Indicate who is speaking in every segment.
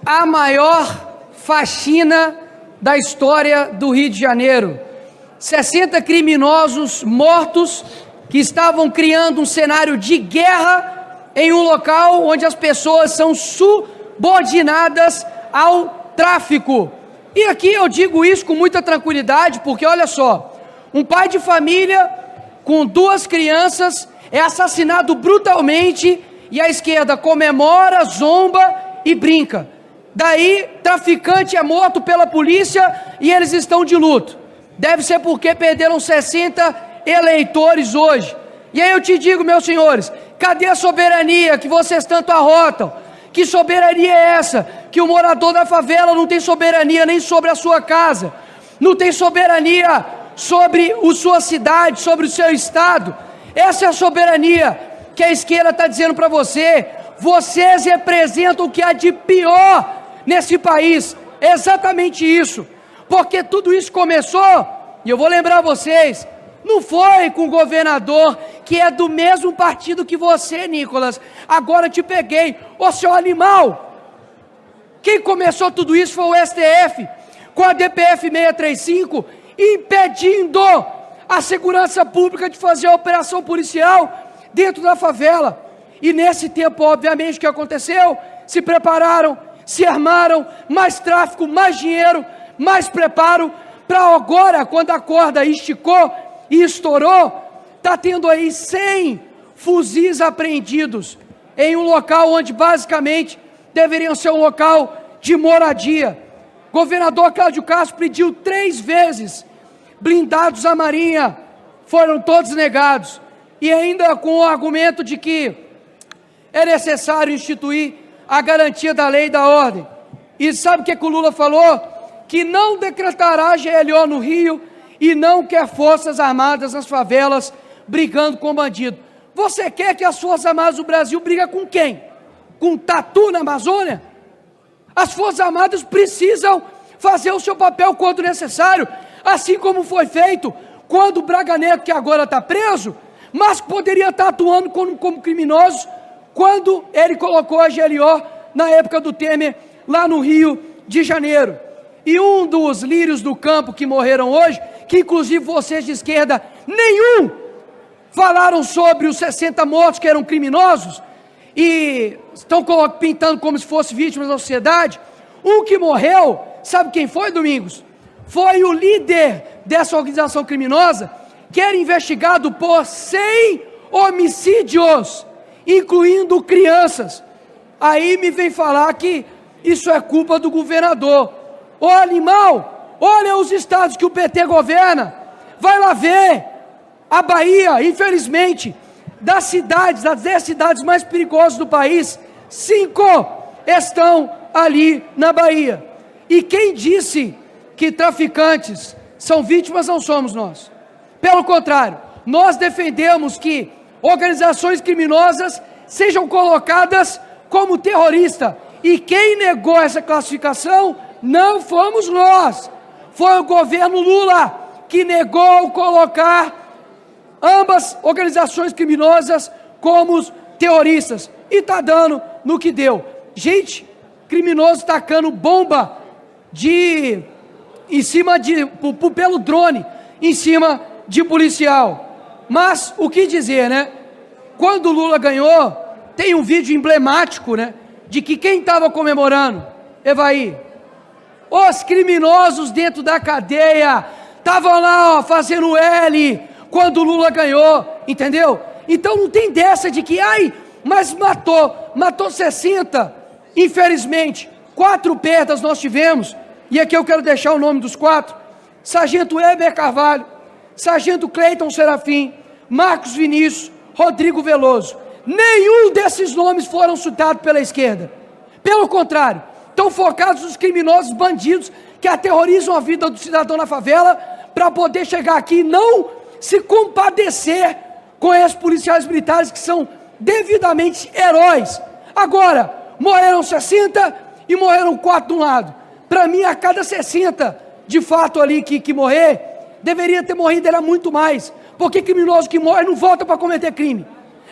Speaker 1: a maior faxina da história do Rio de Janeiro. 60 criminosos mortos que estavam criando um cenário de guerra em um local onde as pessoas são subordinadas ao tráfico. E aqui eu digo isso com muita tranquilidade, porque olha só, um pai de família com 2 crianças é assassinado brutalmente e a esquerda comemora, zomba e brinca. Daí, traficante é morto pela polícia e eles estão de luto. Deve ser porque perderam 60 eleitores hoje. E aí eu te digo, meus senhores, cadê a soberania que vocês tanto arrotam? Que soberania é essa? Que o morador da favela não tem soberania nem sobre a sua casa, não tem soberania sobre a sua cidade, sobre o seu estado. Essa é a soberania que a esquerda está dizendo para você. Vocês representam o que há de pior nesse país, é exatamente isso, porque tudo isso começou, e eu vou lembrar vocês, não foi com o governador que é do mesmo partido que você, Nicolas. Agora te peguei, ô seu animal. Quem começou tudo isso foi o STF, com a DPF 635, impedindo a segurança pública de fazer a operação policial dentro da favela. E nesse tempo, obviamente, o que aconteceu? Se prepararam, se armaram, mais tráfico, mais dinheiro, mais preparo, para agora, quando a corda esticou e estourou, está tendo aí 100 fuzis apreendidos em um local onde basicamente deveriam ser um local de moradia. Governador Cláudio Castro pediu 3 vezes blindados à Marinha, foram todos negados, e ainda com o argumento de que é necessário instituir a garantia da lei e da ordem. E sabe o que o Lula falou? Que não decretará GLO no Rio e não quer forças armadas nas favelas brigando com bandido. Você quer que as forças armadas do Brasil briguem com quem? Com tatu na Amazônia? As forças armadas precisam fazer o seu papel quando necessário, assim como foi feito quando o Braga Neto, que agora está preso, mas poderia estar atuando como criminoso, quando ele colocou a GLO na época do Temer, lá no Rio de Janeiro. E um dos lírios do campo que morreram hoje, que inclusive vocês de esquerda, nenhum falaram sobre os 60 mortos que eram criminosos, e estão pintando como se fossem vítimas da sociedade. Um que morreu, sabe quem foi, Domingos? Foi o líder dessa organização criminosa, que era investigado por 100 homicídios, incluindo crianças. Aí me vem falar que isso é culpa do governador. Ô animal, olha os estados que o PT governa, vai lá ver. A Bahia, infelizmente, das cidades, das 10 cidades mais perigosas do país, 5 estão ali na Bahia. E quem disse que traficantes são vítimas não somos nós. Pelo contrário, nós defendemos que organizações criminosas sejam colocadas como terrorista. E quem negou essa classificação não fomos nós. Foi o governo Lula que negou colocar ambas organizações criminosas como terroristas. E está dando no que deu. Gente, criminoso tacando bomba pelo drone, em cima de policial. Mas o que dizer, né? Quando o Lula ganhou, tem um vídeo emblemático, né? De que quem estava comemorando, Evaí, os criminosos dentro da cadeia, estavam lá, ó, fazendo L, quando o Lula ganhou, entendeu? Então não tem dessa de que, mas matou 60, infelizmente, 4 perdas nós tivemos, e aqui eu quero deixar o nome dos 4, Sargento Heber Carvalho, Sargento Cleiton Serafim, Marcos Vinícius, Rodrigo Veloso. Nenhum desses nomes foram citados pela esquerda. Pelo contrário, estão focados nos criminosos bandidos que aterrorizam a vida do cidadão na favela para poder chegar aqui e não se compadecer com esses policiais militares que são devidamente heróis. Agora, morreram 60 e morreram 4 de um lado. Para mim, a cada 60, de fato ali que morrer, deveria ter morrido era muito mais, porque criminoso que morre não volta para cometer crime.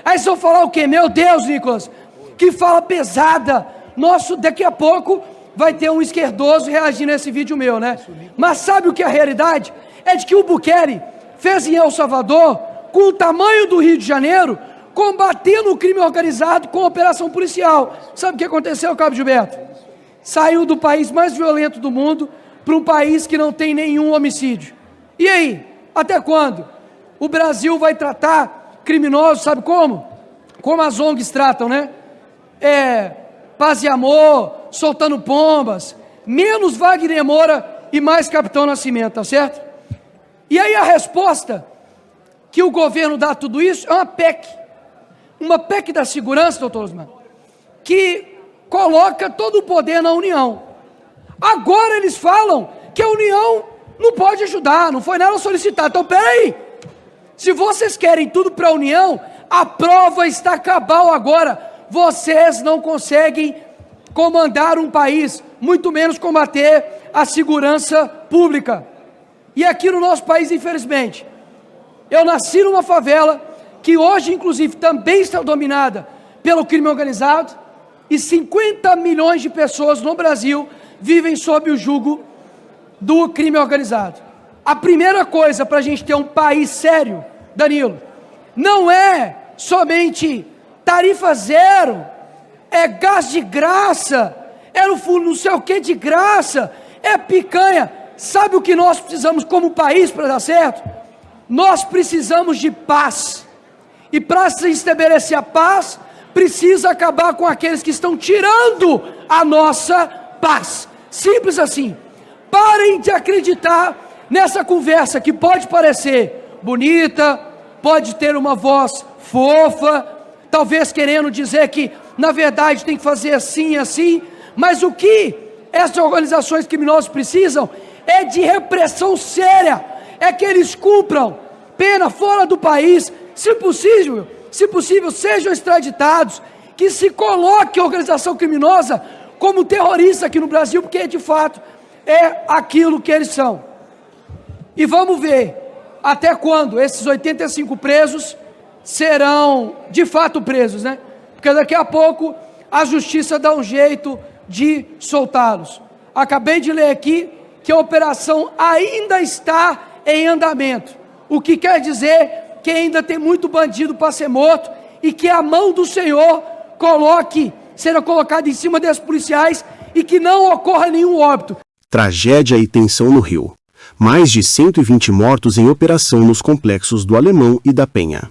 Speaker 1: Aí vocês vão falar o quê? Meu Deus, Nicolas, que fala pesada. Nosso, daqui a pouco vai ter um esquerdoso reagindo a esse vídeo meu, né? Mas sabe o que é a realidade? É de que o Bukele fez em El Salvador, com o tamanho do Rio de Janeiro, combatendo o crime organizado com operação policial. Sabe o que aconteceu, Cabo Gilberto? Saiu do país mais violento do mundo para um país que não tem nenhum homicídio. E aí? Até quando? O Brasil vai tratar criminosos, sabe como? Como as ONGs tratam, né? Paz e amor, soltando pombas, menos Wagner Moura e mais Capitão Nascimento, tá certo? E aí a resposta que o governo dá a tudo isso é uma PEC da segurança, doutor Osmar, que coloca todo o poder na União. Agora eles falam que a União não pode ajudar, não foi nada solicitado. Então, peraí, se vocês querem tudo para a União, a prova está cabal agora. Vocês não conseguem comandar um país, muito menos combater a segurança pública. E aqui no nosso país, infelizmente, eu nasci numa favela que hoje, inclusive, também está dominada pelo crime organizado, e 50 milhões de pessoas no Brasil vivem sob o jugo do crime organizado. A primeira coisa para a gente ter um país sério, Danilo, não é somente tarifa zero, é gás de graça, é não sei o que de graça, é picanha. Sabe o que nós precisamos como país para dar certo? Nós precisamos de paz. E para se estabelecer a paz, precisa acabar com aqueles que estão tirando a nossa paz. Simples assim. Parem de acreditar nessa conversa que pode parecer bonita, pode ter uma voz fofa, talvez querendo dizer que, na verdade, tem que fazer assim e assim, mas o que essas organizações criminosas precisam é de repressão séria, é que eles cumpram pena fora do país, se possível, sejam extraditados, que se coloque a organização criminosa como terrorista aqui no Brasil, porque de fato é aquilo que eles são. E vamos ver até quando esses 85 presos serão de fato presos, né? Porque daqui a pouco a justiça dá um jeito de soltá-los. Acabei de ler aqui que a operação ainda está em andamento, o que quer dizer que ainda tem muito bandido para ser morto e que a mão do Senhor seja colocada em cima desses policiais e que não ocorra nenhum óbito.
Speaker 2: Tragédia e tensão no Rio. Mais de 120 mortos em operação nos complexos do Alemão e da Penha.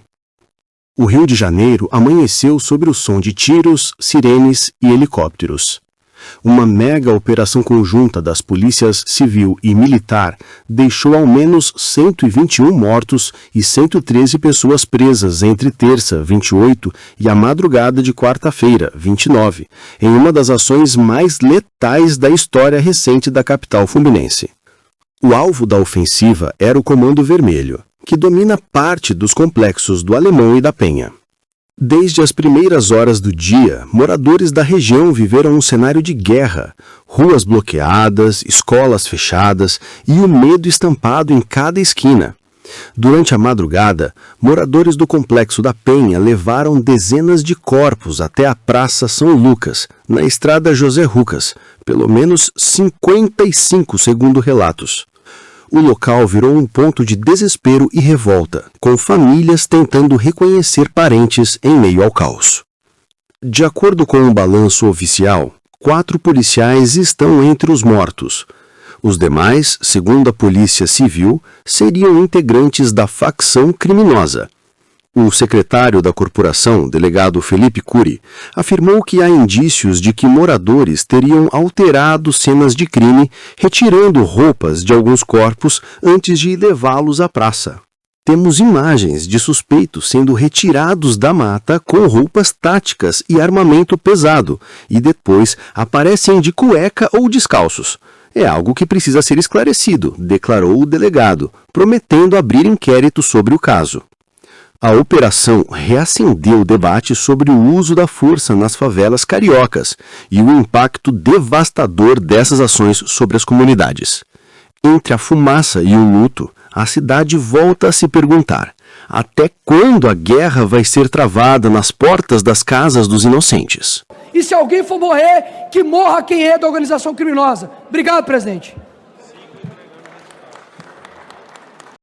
Speaker 2: O Rio de Janeiro amanheceu sob o som de tiros, sirenes e helicópteros. Uma mega operação conjunta das polícias civil e militar deixou ao menos 121 mortos e 113 pessoas presas entre terça, 28, e a madrugada de quarta-feira, 29, em uma das ações mais letais da história recente da capital fluminense. O alvo da ofensiva era o Comando Vermelho, que domina parte dos complexos do Alemão e da Penha. Desde as primeiras horas do dia, moradores da região viveram um cenário de guerra, ruas bloqueadas, escolas fechadas e o medo estampado em cada esquina. Durante a madrugada, moradores do Complexo da Penha levaram dezenas de corpos até a Praça São Lucas, na estrada José Rucas, pelo menos 55 segundo relatos. O local virou um ponto de desespero e revolta, com famílias tentando reconhecer parentes em meio ao caos. De acordo com um balanço oficial, 4 policiais estão entre os mortos. Os demais, segundo a Polícia Civil, seriam integrantes da facção criminosa. O secretário da corporação, delegado Felipe Cury, afirmou que há indícios de que moradores teriam alterado cenas de crime, retirando roupas de alguns corpos antes de levá-los à praça. Temos imagens de suspeitos sendo retirados da mata com roupas táticas e armamento pesado, e depois aparecem de cueca ou descalços. É algo que precisa ser esclarecido, declarou o delegado, prometendo abrir inquérito sobre o caso. A operação reacendeu o debate sobre o uso da força nas favelas cariocas e o impacto devastador dessas ações sobre as comunidades. Entre a fumaça e o luto, a cidade volta a se perguntar: até quando a guerra vai ser travada nas portas das casas dos inocentes?
Speaker 1: E se alguém for morrer, que morra quem é da organização criminosa. Obrigado, presidente.